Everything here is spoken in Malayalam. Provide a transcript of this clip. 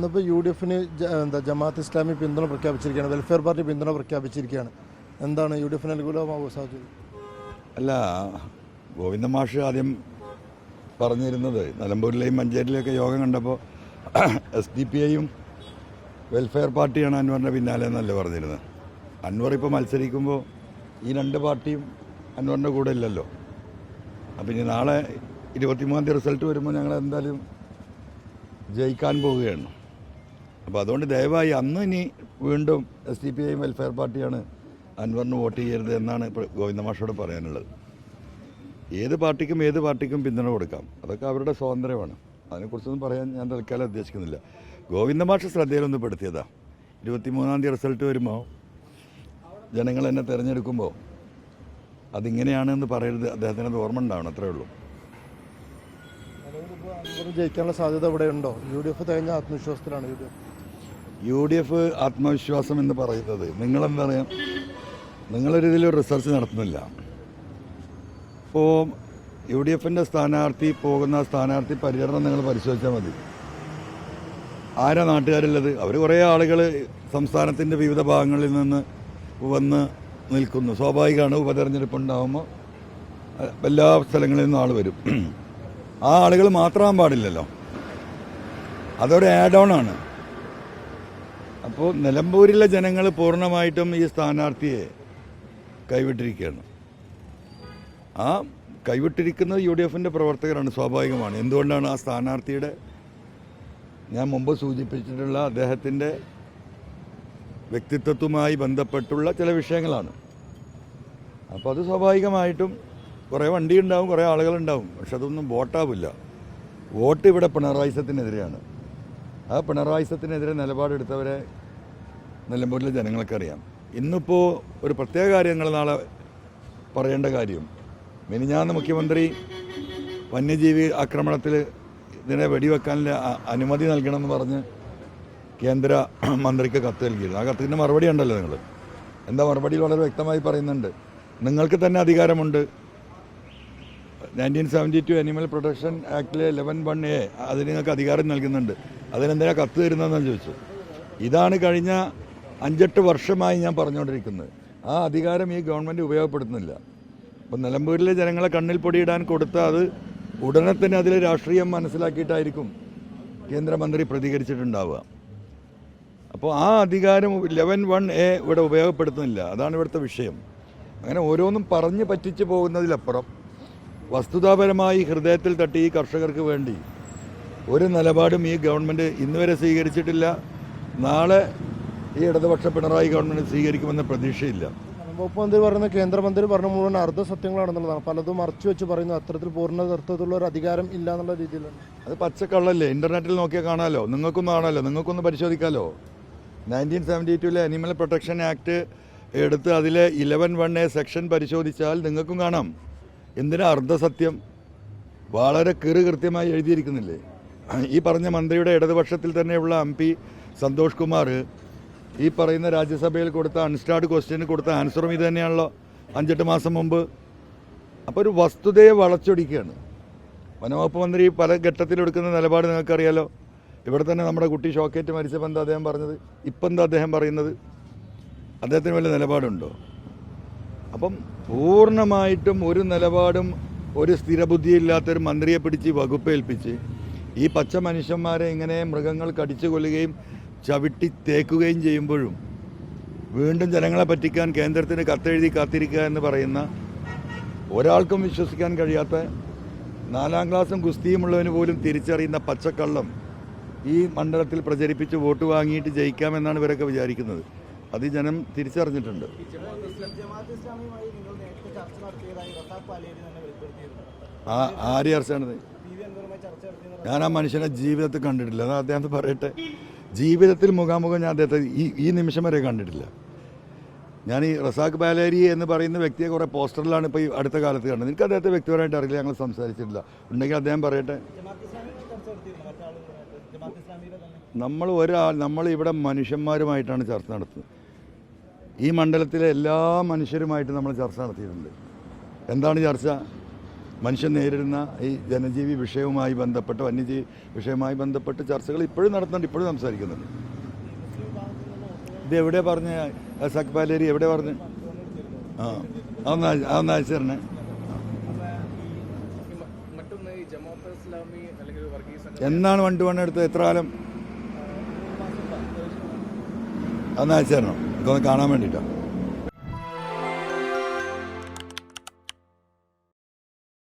ഇന്നിപ്പോൾ യു ഡി എഫിന് ജമാഅത്ത് ഇസ്ലാമി പിന്തുണ പ്രഖ്യാപിച്ചിരിക്കുകയാണ്, വെൽഫെയർ പാർട്ടി പിന്തുണ പ്രഖ്യാപിച്ചിരിക്കുകയാണ്. എന്താണ് യു ഡി എഫിന് അനുകൂലമാകുമോ സാഹചര്യം? അല്ല, ഗോവിന്ദ മാഷ് ആദ്യം പറഞ്ഞിരുന്നത് നിലമ്പൂരിലെയും മഞ്ചേരിയിലെയൊക്കെ യോഗം കണ്ടപ്പോൾ SDP-യും വെൽഫെയർ പാർട്ടിയാണ് അൻവറിൻ്റെ പിന്നാലെ എന്നല്ലേ പറഞ്ഞിരുന്നത്. അൻവർ ഇപ്പോൾ മത്സരിക്കുമ്പോൾ ഈ രണ്ട് പാർട്ടിയും അൻവറിൻ്റെ കൂടെ ഇല്ലല്ലോ. അപ്പം ഇനി നാളെ 23-ാം തീയതി റിസൾട്ട് വരുമ്പോൾ ഞങ്ങൾ എന്തായാലും ജയിക്കാൻ പോവുകയാണ്. അപ്പോൾ അതുകൊണ്ട് ദയവായി അന്ന് ഇനി വീണ്ടും SDP-യും വെൽഫെയർ പാർട്ടിയാണ് അൻവറിന് വോട്ട് ചെയ്യരുത് എന്നാണ് ഗോവിന്ദ മാഷോട് പറയാനുള്ളത്. ഏത് പാർട്ടിക്കും പിന്തുണ കൊടുക്കാം, അതൊക്കെ അവരുടെ സ്വാതന്ത്ര്യമാണ്. അതിനെക്കുറിച്ചൊന്നും പറയാൻ ഞാൻ തൽക്കാലം ഉദ്ദേശിക്കുന്നില്ല. ഗോവിന്ദ മാഷ് ശ്രദ്ധയിലൊന്ന് പെടുത്തിയതാ, 23-ാം തീയതി റിസൾട്ട് വരുമ്പോൾ ജനങ്ങൾ എന്നെ തിരഞ്ഞെടുക്കുമ്പോൾ അതിങ്ങനെയാണെന്ന് പറയരുത്, അദ്ദേഹത്തിന് ഓർമ്മ ഉണ്ടാവണം, അത്രേ ഉള്ളൂ. ജയിക്കാനുള്ള സാധ്യത ഇവിടെ ഉണ്ടോ? UDF തികഞ്ഞ ആത്മവിശ്വാസത്തിലാണ്. UDF ആത്മവിശ്വാസം എന്ന് പറയുന്നത് നിങ്ങളെന്താ പറയുക, നിങ്ങളൊരിതിൽ റിസർച്ച് നടത്തുന്നില്ല. ഇപ്പോൾ UDFൻ്റെ പോകുന്ന സ്ഥാനാർത്ഥി പര്യടനം നിങ്ങൾ പരിശോധിച്ചാൽ മതി. ആരാ നാട്ടുകാരുള്ളത്? അവർ കുറേ ആളുകൾ സംസ്ഥാനത്തിൻ്റെ വിവിധ ഭാഗങ്ങളിൽ നിന്ന് വന്ന് നിൽക്കുന്നു. സ്വാഭാവികമാണ്, ഉപതെരഞ്ഞെടുപ്പ് ഉണ്ടാകുമ്പോൾ എല്ലാ സ്ഥലങ്ങളിൽ നിന്നും ആൾ വരും. ആ ആളുകൾ മാത്രമാകാൻ പാടില്ലല്ലോ, അതൊരു ആഡ് ഓൺ ആണ്. അപ്പോൾ നിലമ്പൂരിലെ ജനങ്ങൾ പൂർണ്ണമായിട്ടും ഈ സ്ഥാനാർത്ഥിയെ കൈവിട്ടിരിക്കുകയാണ്. ആ കൈവിട്ടിരിക്കുന്നത് UDFൻ്റെ പ്രവർത്തകരാണ്, സ്വാഭാവികമാണ്. എന്തുകൊണ്ടാണ്? ആ സ്ഥാനാർത്ഥിയുടെ ഞാൻ മുമ്പ് സൂചിപ്പിച്ചിട്ടുള്ള അദ്ദേഹത്തിൻ്റെ വ്യക്തിത്വവുമായി ബന്ധപ്പെട്ടുള്ള ചില വിഷയങ്ങളാണ്. അപ്പോൾ അത് സ്വാഭാവികമായിട്ടും കുറേ വണ്ടി ഉണ്ടാവും, കുറേ ആളുകളുണ്ടാവും, പക്ഷെ അതൊന്നും വോട്ടാവില്ല. വോട്ട് ഇവിടെ പിണറായിസത്തിനെതിരെയാണ്. ആ പിണറായിസത്തിനെതിരെ നിലപാടെടുത്തവരെ നിലമ്പൂരിലെ ജനങ്ങൾക്കറിയാം. ഇന്നിപ്പോൾ ഒരു പ്രത്യേക കാര്യങ്ങൾ നാളെ പറയേണ്ട കാര്യം, മിനിഞ്ഞാന്ന് മുഖ്യമന്ത്രി വന്യജീവി ആക്രമണത്തിൽ ഇതിനെ വെടിവെക്കാനുള്ള അനുമതി നൽകണമെന്ന് പറഞ്ഞ് കേന്ദ്ര മന്ത്രിക്ക് കത്ത് നൽകിയിരുന്നു. ആ കത്തിൻ്റെ മറുപടി ഉണ്ടല്ലോ നിങ്ങൾ. എന്താ മറുപടിയിൽ വളരെ വ്യക്തമായി പറയുന്നുണ്ട്, നിങ്ങൾക്ക് തന്നെ അധികാരമുണ്ട്. 1972 അനിമൽ പ്രൊട്ടക്ഷൻ ആക്ടിലെ 11(1)A അതിന് നിങ്ങൾക്ക് അധികാരം നൽകുന്നുണ്ട്. അതിനെന്തിനാ കത്ത് തരുന്നതെന്ന് ചോദിച്ചു. ഇതാണ് കഴിഞ്ഞ 5-8 വർഷമായി ഞാൻ പറഞ്ഞുകൊണ്ടിരിക്കുന്നത്. ആ അധികാരം ഈ ഗവൺമെൻറ് ഉപയോഗപ്പെടുത്തുന്നില്ല. അപ്പം നിലമ്പൂരിലെ ജനങ്ങളെ കണ്ണിൽ പൊടിയിടാൻ കൊടുത്ത അത് ഉടനെ തന്നെ അതിൽ രാഷ്ട്രീയം മനസ്സിലാക്കിയിട്ടായിരിക്കും കേന്ദ്രമന്ത്രി പ്രതികരിച്ചിട്ടുണ്ടാവുക. അപ്പോൾ ആ അധികാരം 11(1)A ഇവിടെ ഉപയോഗപ്പെടുത്തുന്നില്ല. അതാണ് ഇവിടുത്തെ വിഷയം. അങ്ങനെ ഓരോന്നും പറഞ്ഞ് പറ്റിച്ച് പോകുന്നതിലപ്പുറം വസ്തുതാപരമായി ഹൃദയത്തിൽ തട്ടി ഈ കർഷകർക്ക് വേണ്ടി ഒരു നിലപാടും ഈ ഗവൺമെൻറ് ഇന്നുവരെ സ്വീകരിച്ചിട്ടില്ല. നാളെ ഈ ഇടതുപക്ഷ പിണറായി ഗവൺമെൻറ് സ്വീകരിക്കുമെന്ന പ്രതീക്ഷയില്ല. വകുപ്പ് മന്ത്രി പറയുന്ന കേന്ദ്രമന്ത്രി പറഞ്ഞ മുഴുവൻ അർദ്ധസത്യങ്ങളാണെന്നുള്ളതാണ്. പലതും മറച്ചു വെച്ച് പറയുന്നു. അത്തരത്തിൽ പൂർണ്ണ അർത്ഥത്തിലുള്ള ഒരു അധികാരം ഇല്ല എന്നുള്ള രീതിയിലാണ്. അത് പച്ചക്കള്ളല്ലേ, ഇൻ്റർനെറ്റിൽ നോക്കിയാൽ കാണാമല്ലോ, നിങ്ങൾക്കൊന്നും കാണാമല്ലോ, നിങ്ങൾക്കൊന്ന് പരിശോധിക്കാമല്ലോ. 1972 അനിമൽ പ്രൊട്ടക്ഷൻ ആക്ട് എടുത്ത് അതിലെ 11(1)A സെക്ഷൻ പരിശോധിച്ചാൽ നിങ്ങൾക്കും കാണാം. എന്തിനാ അർദ്ധസത്യം? വളരെ കൃത്യമായി എഴുതിയിരിക്കുന്നില്ലേ? ഈ പറഞ്ഞ മന്ത്രിയുടെ ഇടതുപക്ഷത്തിൽ തന്നെയുള്ള MP സന്തോഷ് കുമാർ ഈ പറയുന്ന രാജ്യസഭയിൽ കൊടുത്ത അൺസ്റ്റാർഡ് ക്വസ്റ്റ്യന് കൊടുത്ത ആൻസറും ഇത് തന്നെയാണല്ലോ 5-8 മാസം മുമ്പ്. അപ്പോൾ ഒരു വസ്തുതയെ വളച്ചൊടിക്കുകയാണ് വനവകുപ്പ് മന്ത്രി. പല ഘട്ടത്തിലെടുക്കുന്ന നിലപാട് നിങ്ങൾക്കറിയാലോ. ഇവിടെ തന്നെ നമ്മുടെ കുട്ടി ഷോക്കേറ്റ് മരിച്ചപ്പോൾ എന്താ അദ്ദേഹം പറഞ്ഞത്? ഇപ്പം എന്താ അദ്ദേഹം പറയുന്നത്? അദ്ദേഹത്തിന് വല്ല നിലപാടുണ്ടോ? അപ്പം പൂർണ്ണമായിട്ടും ഒരു നിലപാടും ഒരു സ്ഥിരബുദ്ധിയില്ലാത്തൊരു മന്ത്രിയെ പിടിച്ച് വകുപ്പേൽപ്പിച്ച് ഈ പച്ച മനുഷ്യന്മാരെ ഇങ്ങനെ മൃഗങ്ങൾ കടിച്ചു കൊല്ലുകയും ചവിട്ടി തേക്കുകയും ചെയ്യുമ്പോഴും വീണ്ടും ജനങ്ങളെ പറ്റിക്കാൻ കേന്ദ്രത്തിന് കത്തെഴുതി കാത്തിരിക്കുക എന്ന് പറയുന്ന ഒരാൾക്കും വിശ്വസിക്കാൻ കഴിയാത്ത 4ാം ക്ലാസ്സും ഗുസ്തിയുമുള്ളവന് പോലും തിരിച്ചറിയുന്ന പച്ചക്കള്ളം ഈ മണ്ഡലത്തിൽ പ്രചരിപ്പിച്ച് വോട്ട് വാങ്ങിയിട്ട് ജയിക്കാമെന്നാണ് ഇവരൊക്കെ വിചാരിക്കുന്നത്. അത് ജനം തിരിച്ചറിഞ്ഞിട്ടുണ്ട്. ആര് ചർച്ചയാണത്? ഞാൻ ആ മനുഷ്യനെ ജീവിതത്തിൽ കണ്ടിട്ടില്ല. അത് അദ്ദേഹം പറയട്ടെ. ജീവിതത്തിൽ മുഖാമുഖം ഞാൻ അദ്ദേഹത്തെ ഈ നിമിഷം വരെ കണ്ടിട്ടില്ല. ഞാൻ ഈ റസാഖ് ബാലേരി എന്ന് പറയുന്ന വ്യക്തിയെ കുറേ പോസ്റ്ററിലാണ് ഇപ്പോൾ ഈ അടുത്ത കാലത്ത് കണ്ടത്. എനിക്ക് അദ്ദേഹത്തെ വ്യക്തിപരമായിട്ട് അറിയില്ല, ഞങ്ങൾ സംസാരിച്ചിട്ടില്ല. ഉണ്ടെങ്കിൽ അദ്ദേഹം പറയട്ടെ. നമ്മളിവിടെ മനുഷ്യന്മാരുമായിട്ടാണ് ചർച്ച നടത്തുന്നത്. ഈ മണ്ഡലത്തിലെ എല്ലാ മനുഷ്യരുമായിട്ടും നമ്മൾ ചർച്ച നടത്തിയിട്ടുണ്ട്. എന്താണ് ചർച്ച? മനുഷ്യൻ നേരിടുന്ന ഈ ജനജീവി വിഷയവുമായി ബന്ധപ്പെട്ട് വന്യജീവി വിഷയവുമായി ബന്ധപ്പെട്ട് ചർച്ചകൾ ഇപ്പോഴും നടത്തുന്നുണ്ട്, ഇപ്പോഴും സംസാരിക്കുന്നുണ്ട്. ഇത് എവിടെ പറഞ്ഞ സക്പാലേരി എവിടെ പറഞ്ഞ്? അതൊന്ന് അയച്ചു തരണേ. എന്നാണ് 1-1 എടുത്തത്? എത്ര കാലം? അതൊന്ന് അയച്ചു തരണം, എനിക്കൊന്ന് കാണാൻ വേണ്ടിയിട്ടാണ്.